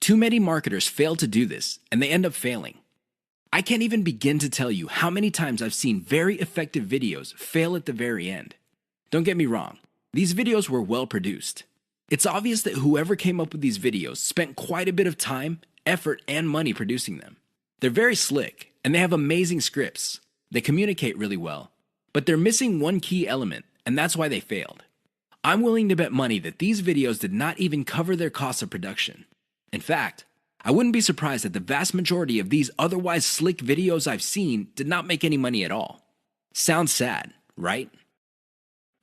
Too many marketers fail to do this, and they end up failing. I can't even begin to tell you how many times I've seen very effective videos fail at the very end. Don't get me wrong, these videos were well produced. It's obvious that whoever came up with these videos spent quite a bit of time, effort, and money producing them. They're very slick, and they have amazing scripts. They communicate really well, but they're missing one key element, and that's why they failed. I'm willing to bet money that these videos did not even cover their costs of production. In fact, I wouldn't be surprised that the vast majority of these otherwise slick videos I've seen did not make any money at all. Sounds sad, right?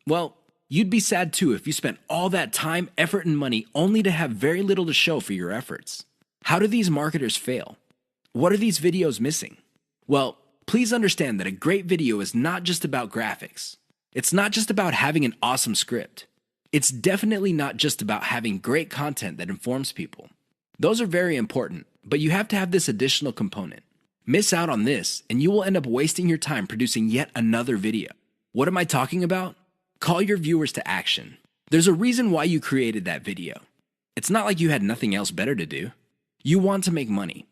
Well, you'd be sad too if you spent all that time, effort, and money only to have very little to show for your efforts. How do these marketers fail? What are these videos missing? Well, please understand that a great video is not just about graphics. It's not just about having an awesome script. It's definitely not just about having great content that informs people. Those are very important, but you have to have this additional component. Miss out on this, and you will end up wasting your time producing yet another video. What am I talking about? Call your viewers to action. There's a reason why you created that video. It's not like you had nothing else better to do. You want to make money.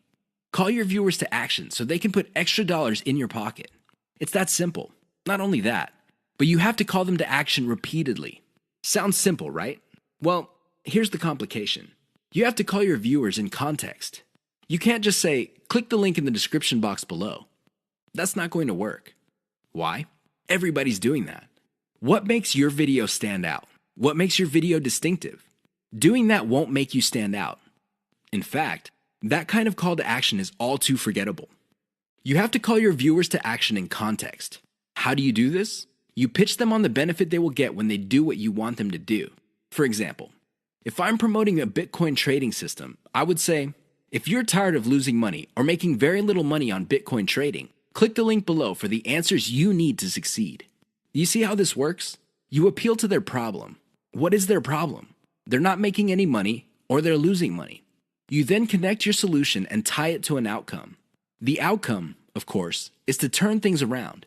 Call your viewers to action so they can put extra dollars in your pocket. It's that simple. Not only that, but you have to call them to action repeatedly. Sounds simple, right? Well, here's the complication. You have to call your viewers in context. You can't just say, click the link in the description box below. That's not going to work. Why? Everybody's doing that. What makes your video stand out? What makes your video distinctive? Doing that won't make you stand out. In fact, that kind of call to action is all too forgettable. You have to call your viewers to action in context. How do you do this? You pitch them on the benefit they will get when they do what you want them to do. For example, if I'm promoting a Bitcoin trading system, I would say, if you're tired of losing money or making very little money on Bitcoin trading, click the link below for the answers you need to succeed. You see how this works? You appeal to their problem. What is their problem? They're not making any money or they're losing money. You then connect your solution and tie it to an outcome. The outcome, of course, is to turn things around.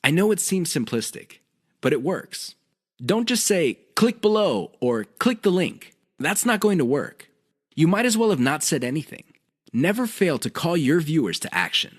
I know it seems simplistic, but it works. Don't just say, click below or click the link. That's not going to work. You might as well have not said anything. Never fail to call your viewers to action.